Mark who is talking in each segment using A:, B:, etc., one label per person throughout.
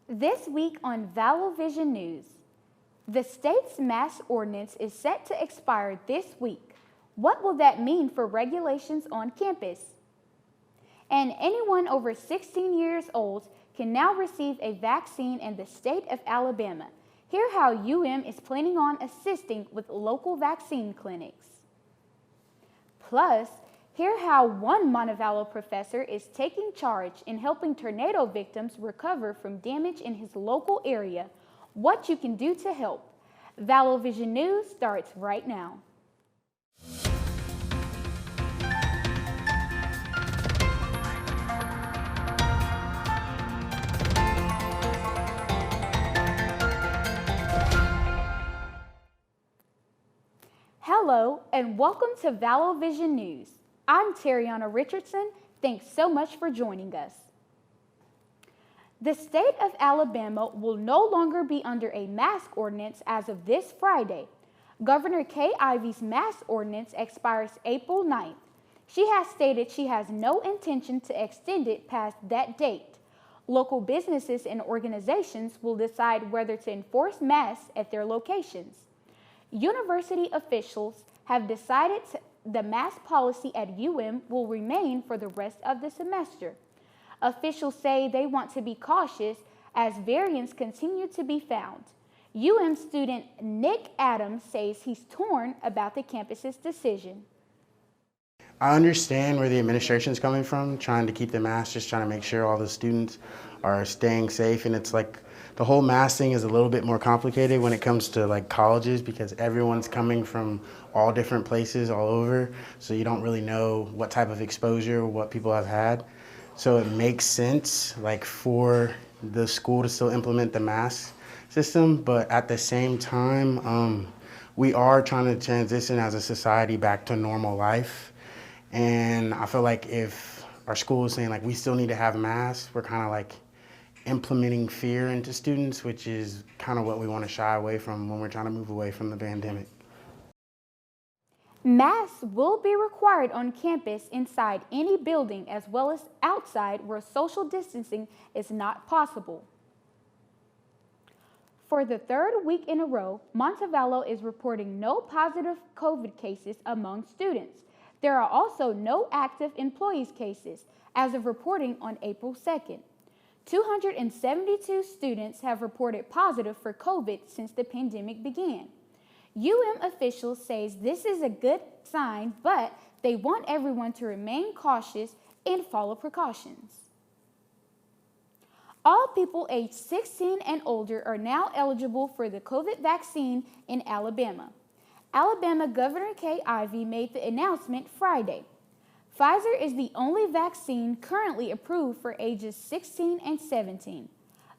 A: This week on Vallo Vision News, the state's mask ordinance is set to expire this week. What will that mean for regulations on campus? And anyone over 16 years old can now receive a vaccine in the state of Alabama. Hear how UM is planning on assisting with local vaccine clinics. Plus, hear how one Montevallo professor is taking charge in helping tornado victims recover from damage in his local area, what you can do to help. Vallo Vision News starts right now. Hello and welcome to Vallo Vision News. I'm Terriana Richardson. Thanks so much for joining us. The state of Alabama will no longer be under a mask ordinance as of this Friday. Governor Kay Ivey's mask ordinance expires April 9th. She has stated she has no intention to extend it past that date. Local businesses and organizations will decide whether to enforce masks at their locations. University officials have decided the mask policy at UM will remain for the rest of the semester. Officials say they want to be cautious as variants continue to be found. UM student Nick Adams says he's torn about the campus's decision.
B: I understand where the administration's coming from, trying to keep the mask, just trying to make sure all the students are staying safe. And it's like the whole mask thing is a little bit more complicated when it comes to like colleges because everyone's coming from all different places all over. So you don't really know what type of exposure, what people have had. So it makes sense like for the school to still implement the mask system. But at the same time, we are trying to transition as a society back to normal life. And I feel like if our school is saying like we still need to have masks, we're kind of like implementing fear into students, which is kind of what we want to shy away from when we're trying to move away from the pandemic.
A: Masks will be required on campus inside any building as well as outside where social distancing is not possible. For the third week in a row, Montevallo is reporting no positive COVID cases among students. There are also no active employees cases as of reporting on April 2nd. 272 students have reported positive for COVID since the pandemic began. UM officials say this is a good sign, but they want everyone to remain cautious and follow precautions. All people aged 16 and older are now eligible for the COVID vaccine in Alabama. Alabama Governor Kay Ivey made the announcement Friday. Pfizer is the only vaccine currently approved for ages 16 and 17.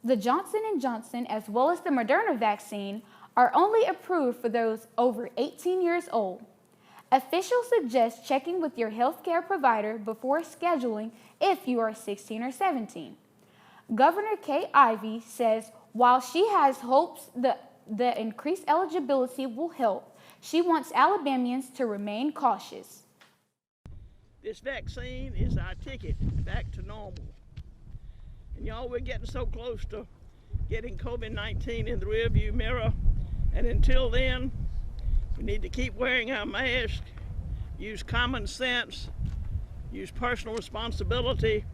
A: The Johnson & Johnson as well as the Moderna vaccine are only approved for those over 18 years old. Officials suggest checking with your healthcare provider before scheduling if you are 16 or 17. Governor Kay Ivey says while she has hopes the increased eligibility will help, she wants Alabamians to remain cautious.
C: This vaccine is our ticket back to normal. And y'all, we're getting so close to getting COVID-19 in the rearview mirror. And until then, we need to keep wearing our mask, use common sense, use personal responsibility,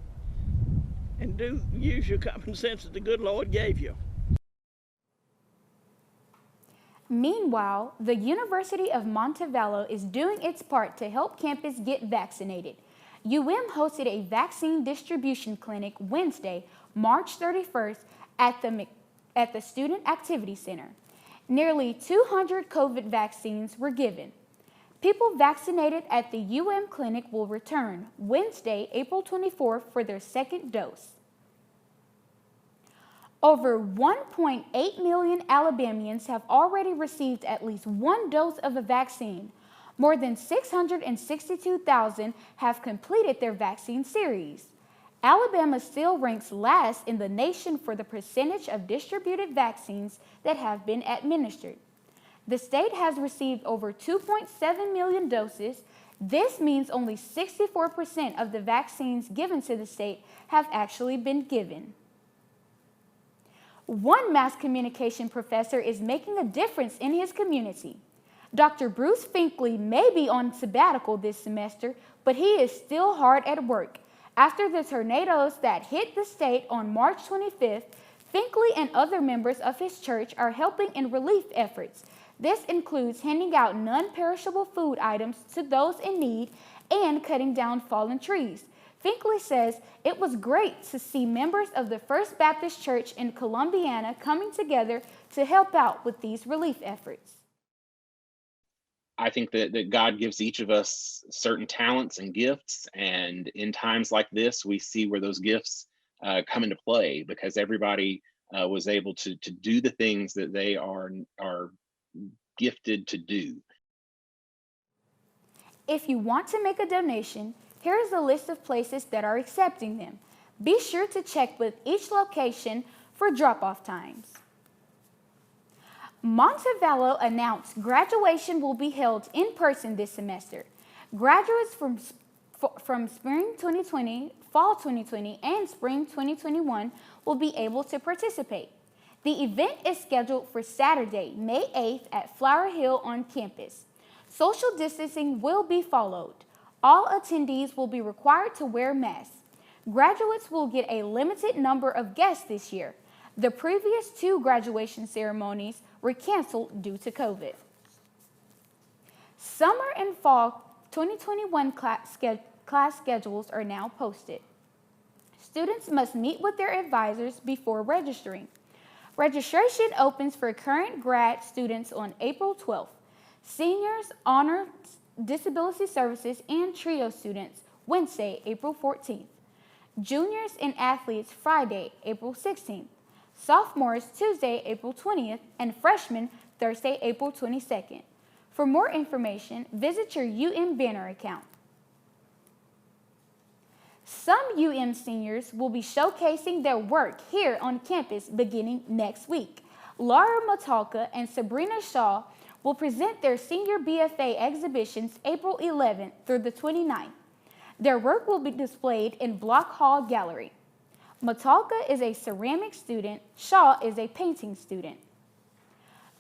C: and use your common sense that the good Lord gave you.
A: Meanwhile, the University of Montevallo is doing its part to help campus get vaccinated. UM hosted a vaccine distribution clinic Wednesday, March 31st at the Student Activity Center. Nearly 200 COVID vaccines were given. People vaccinated at the UM clinic will return Wednesday, April 24th for their second dose. Over 1.8 million Alabamians have already received at least one dose of a vaccine. More than 662,000 have completed their vaccine series. Alabama still ranks last in the nation for the percentage of distributed vaccines that have been administered. The state has received over 2.7 million doses. This means only 64% of the vaccines given to the state have actually been given. One mass communication professor is making a difference in his community. Dr. Bruce Finkley may be on sabbatical this semester, but he is still hard at work. After the tornadoes that hit the state on March 25th, Finkley and other members of his church are helping in relief efforts. This includes handing out non-perishable food items to those in need and cutting down fallen trees. Finkley says it was great to see members of the First Baptist Church in Columbiana coming together to help out with these relief efforts.
D: I think that God gives each of us certain talents and gifts, and in times like this, we see where those gifts come into play, because everybody was able to do the things that they are gifted to do.
A: If you want to make a donation, here is a list of places that are accepting them. Be sure to check with each location for drop-off times. Vallo announced graduation will be held in person this semester. Graduates from spring 2020, fall 2020, and spring 2021 will be able to participate. The event is scheduled for Saturday, May 8th at Flower Hill on campus. Social distancing will be followed. All attendees will be required to wear masks. Graduates will get a limited number of guests this year. The previous 2 graduation ceremonies were canceled due to COVID. Summer and fall 2021 class schedules are now posted. Students must meet with their advisors before registering. Registration opens for current grad students on April 12th. Seniors, honors, disability services, and trio students Wednesday, April 14th. Juniors and athletes Friday, April 16th. Sophomores Tuesday, April 20th, and freshmen Thursday, April 22nd. For more information, visit your Banner account. Some seniors will be showcasing their work here on campus beginning next week. Laura Matalka and Sabrina Shaw will present their senior BFA exhibitions April 11th through the 29th. Their work will be displayed in Block Hall Gallery. Matalka is a ceramic student, Shaw is a painting student.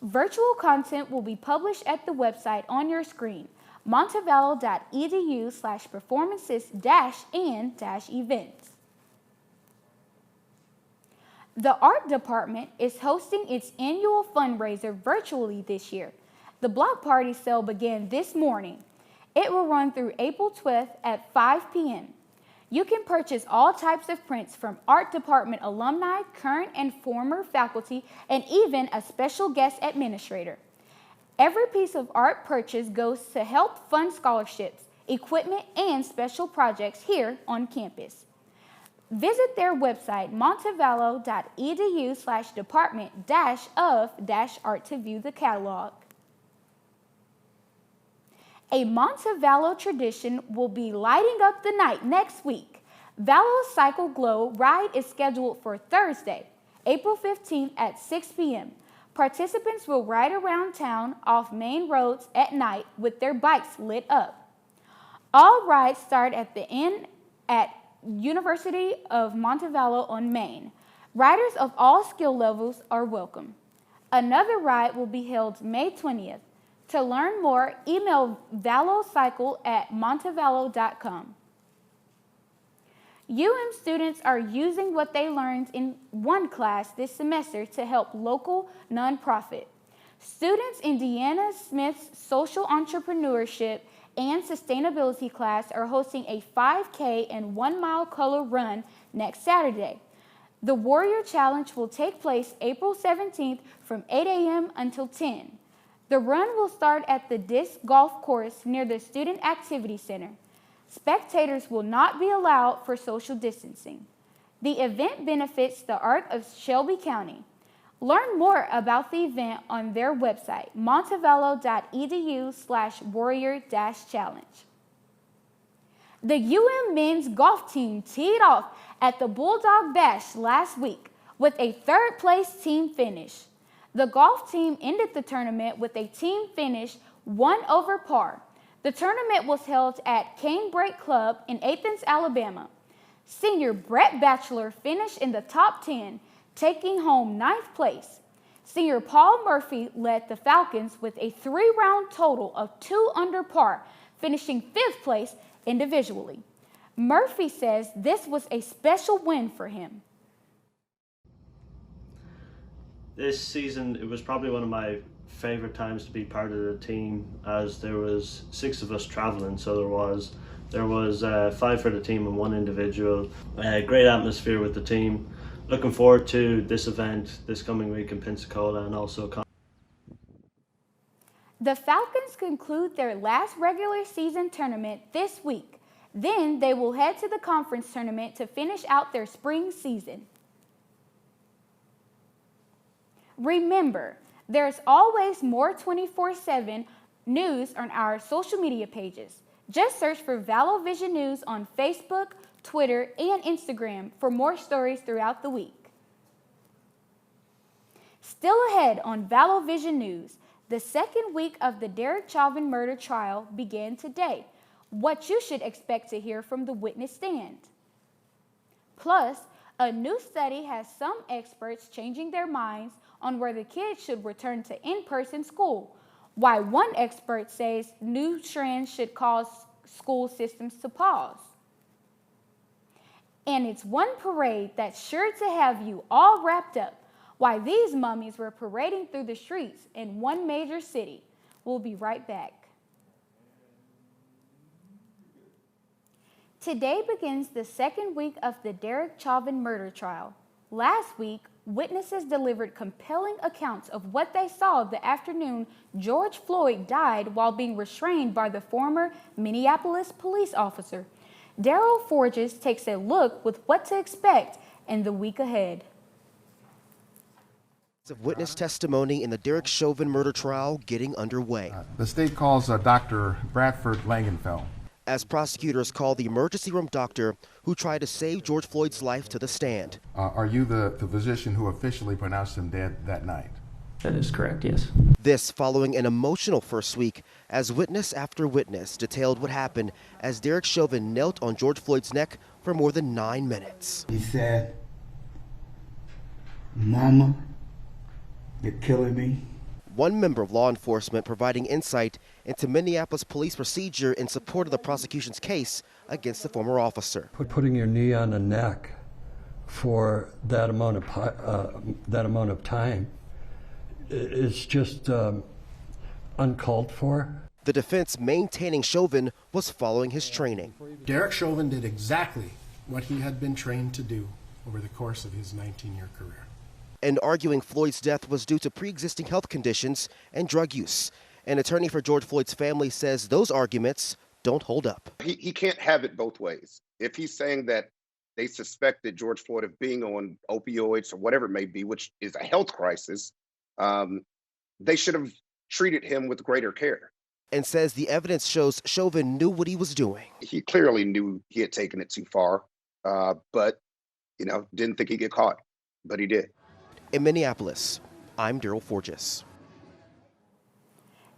A: Virtual content will be published at the website on your screen, montevallo.edu/performances-and-events. The art department is hosting its annual fundraiser virtually this year. The block party sale began this morning. It will run through April 12th at 5 p.m. You can purchase all types of prints from art department alumni, current and former faculty, and even a special guest administrator. Every piece of art purchase goes to help fund scholarships, equipment, and special projects here on campus. Visit their website, montevallo.edu/department-of-art to view the catalog. A Vallo tradition will be lighting up the night next week. Vallo Cycle Glow ride is scheduled for Thursday, April 15th at 6 p.m. Participants will ride around town off main roads at night with their bikes lit up. All rides start at the inn at University of Montevallo on Main. Riders of all skill levels are welcome. Another ride will be held May 20th. To learn more, email vallocycle@montevallo.com. students are using what they learned in one class this semester to help local nonprofit. Students in Deanna Smith's Social Entrepreneurship and Sustainability class are hosting a 5K and 1 mile color run next Saturday. The Warrior Challenge will take place April 17th from 8 a.m. until 10. The run will start at the disc golf course near the Student Activity Center. Spectators will not be allowed for social distancing. The event benefits the art of Shelby County. Learn more about the event on their website, montevallo.edu/warrior-challenge. The men's golf team teed off at the Bulldog Bash last week with a third-place team finish. The golf team ended the tournament with a team finish 1 over par. The tournament was held at Canebrake Club in Athens, Alabama. Senior Brett Batchelor finished in the top 10, taking home 9th place. Senior Paul Murphy led the Falcons with a 3-round total of 2 under par, finishing 5th place individually. Murphy says this was a special win for him.
E: This season, it was probably one of my favorite times to be part of the team, as there was 6 of us traveling. So there was 5 for the team and 1 individual. Great atmosphere with the team. Looking forward to this event this coming week in Pensacola, and also
A: the Falcons conclude their last regular season tournament this week. Then they will head to the conference tournament to finish out their spring season. Remember, there's always more 24/7 news on our social media pages. Just search for Vallo Vision News on Facebook, Twitter, and Instagram for more stories throughout the week. Still ahead on Vallo Vision News, the second week of the Derek Chauvin murder trial began today. What you should expect to hear from the witness stand. Plus, a new study has some experts changing their minds on whether kids should return to in-person school, why one expert says new trends should cause school systems to pause. And it's one parade that's sure to have you all wrapped up, why these mummies were parading through the streets in one major city. We'll be right back. Today begins the second week of the Derek Chauvin murder trial. Last week, witnesses delivered compelling accounts of what they saw the afternoon George Floyd died while being restrained by the former Minneapolis police officer. Daryl Forges takes a look with what to expect in the week ahead.
F: Of witness testimony in the Derek Chauvin murder trial getting underway.
G: The state calls Dr. Bradford Langenfeld.
F: As prosecutors call the emergency room doctor who tried to save George Floyd's life to the stand.
G: Are you the physician who officially pronounced him dead that night?
H: That is correct, yes.
F: This following an emotional first week as witness after witness detailed what happened as Derek Chauvin knelt on George Floyd's neck for more than 9 minutes.
I: He said, "Mama, you're killing me."
F: One member of law enforcement providing insight into Minneapolis police procedure in support of the prosecution's case against the former officer.
H: Putting your knee on the neck for that amount of time is just uncalled for.
F: The defense maintaining Chauvin was following his training.
J: Derek Chauvin did exactly what he had been trained to do over the course of his 19-year career.
F: And arguing Floyd's death was due to pre-existing health conditions and drug use. An attorney for George Floyd's family says those arguments don't hold up.
K: He can't have it both ways. If he's saying that they suspected George Floyd of being on opioids or whatever it may be, which is a health crisis, they should have treated him with greater care.
F: And says the evidence shows Chauvin knew what he was doing.
K: He clearly knew he had taken it too far, but didn't think he'd get caught, but he did.
F: In Minneapolis, I'm Daryl Forges.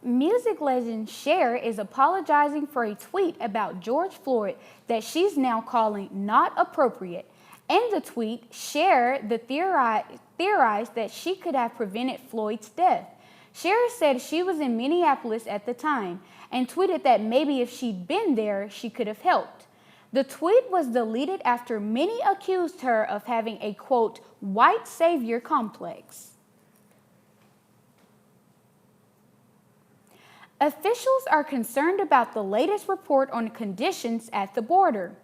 A: Music legend Cher is apologizing for a tweet about George Floyd that she's now calling not appropriate. In the tweet, Cher theorized that she could have prevented Floyd's death. Cher said she was in Minneapolis at the time and tweeted that maybe if she'd been there, she could have helped. The tweet was deleted after many accused her of having a, quote, white savior complex. Officials are concerned about the latest report on conditions at the border.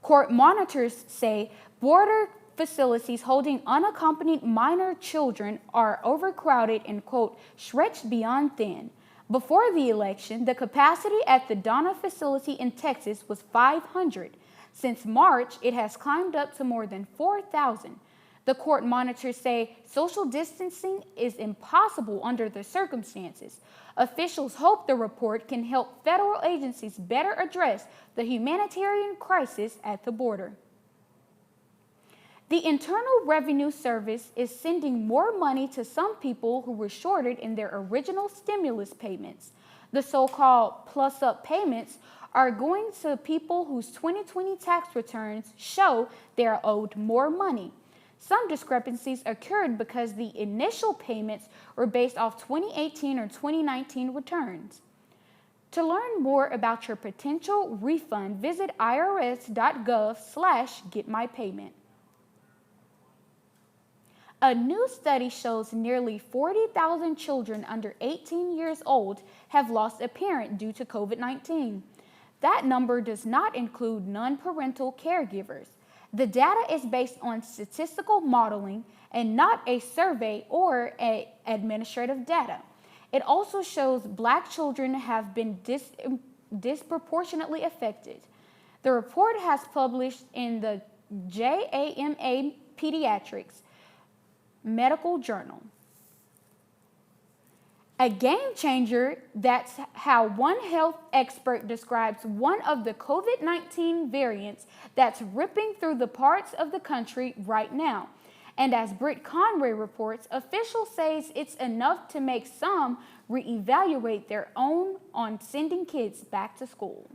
A: Court monitors say border facilities holding unaccompanied minor children are overcrowded and, quote, stretched beyond thin. Before the election, the capacity at the Donna facility in Texas was 500. Since March, it has climbed up to more than 4,000. The court monitors say social distancing is impossible under the circumstances. Officials hope the report can help federal agencies better address the humanitarian crisis at the border. The Internal Revenue Service is sending more money to some people who were shorted in their original stimulus payments. The so-called plus-up payments are going to people whose 2020 tax returns show they are owed more money. Some discrepancies occurred because the initial payments were based off 2018 or 2019 returns. To learn more about your potential refund, visit irs.gov/getmypayment. A new study shows nearly 40,000 children under 18 years old have lost a parent due to COVID-19. That number does not include non-parental caregivers. The data is based on statistical modeling and not a survey or administrative data. It also shows Black children have been disproportionately affected. The report has published in the JAMA Pediatrics Medical Journal. A game changer, that's how one health expert describes one of the COVID-19 variants that's ripping through the parts of the country right now. And as Britt Conway reports, officials say it's enough to make some reevaluate their own on sending kids back to school.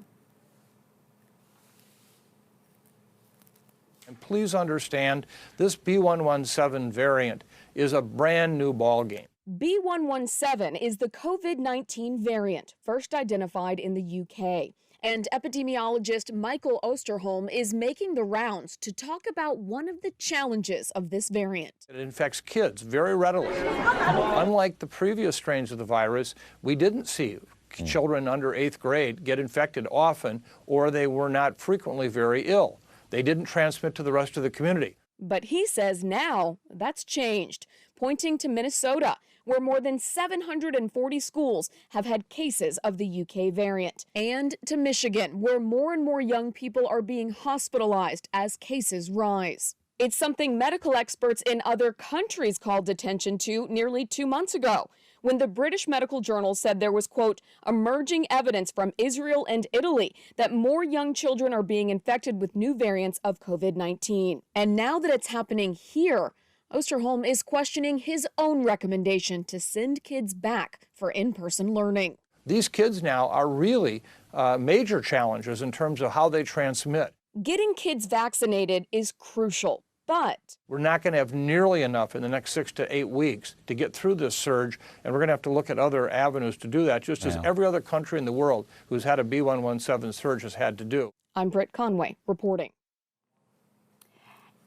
L: And please understand, this B117 variant is a brand new ballgame.
M: B117 is the COVID-19 variant first identified in the UK. And epidemiologist Michael Osterholm is making the rounds to talk about one of the challenges of this variant.
L: It infects kids very readily. Unlike the previous strains of the virus, we didn't see children under 8th grade get infected often, or they were not frequently very ill. They didn't transmit to the rest of the community.
M: But he says now that's changed, pointing to Minnesota, where more than 740 schools have had cases of the UK variant, and to Michigan, where more and more young people are being hospitalized as cases rise. It's something medical experts in other countries called attention to nearly 2 months ago, when the British Medical Journal said there was, quote, emerging evidence from Israel and Italy that more young children are being infected with new variants of COVID-19. And now that it's happening here, Osterholm is questioning his own recommendation to send kids back for in-person learning.
L: These kids now are really major challenges in terms of how they transmit.
M: Getting kids vaccinated is crucial, but
L: we're not going to have nearly enough in the next 6 to 8 weeks to get through this surge, and we're going to have to look at other avenues to do that, just as every other country in the world who's had a B117 surge has had to do.
M: I'm Britt Conway reporting.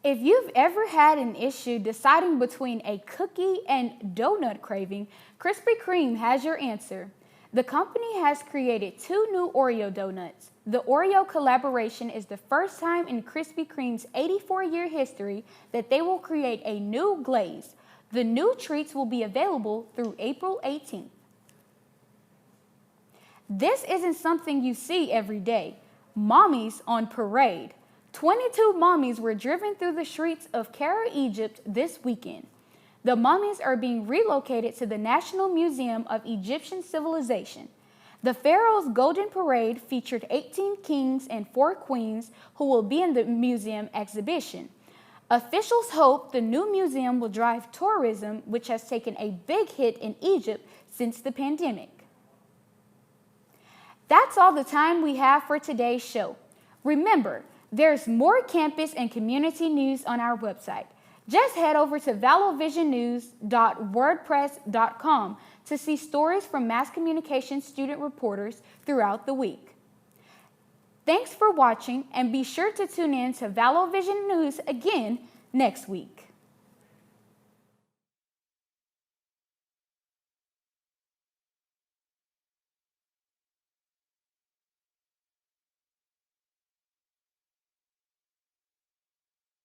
A: If you've ever had an issue deciding between a cookie and donut craving, Krispy Kreme has your answer. The company has created 2 new Oreo donuts. The Oreo collaboration is the first time in Krispy Kreme's 84-year history that they will create a new glaze. The new treats will be available through April 18th. This isn't something you see every day. Mommies on parade. 22 mommies were driven through the streets of Cairo, Egypt this weekend. The mummies are being relocated to the National Museum of Egyptian Civilization. The Pharaoh's Golden Parade featured 18 kings and 4 queens who will be in the museum exhibition. Officials hope the new museum will drive tourism, which has taken a big hit in Egypt since the pandemic. That's all the time we have for today's show. Remember, there's more campus and community news on our website. Just head over to vallovisionnews.wordpress.com to see stories from mass communication student reporters throughout the week. Thanks for watching, and be sure to tune in to Vallo Vision News again next week.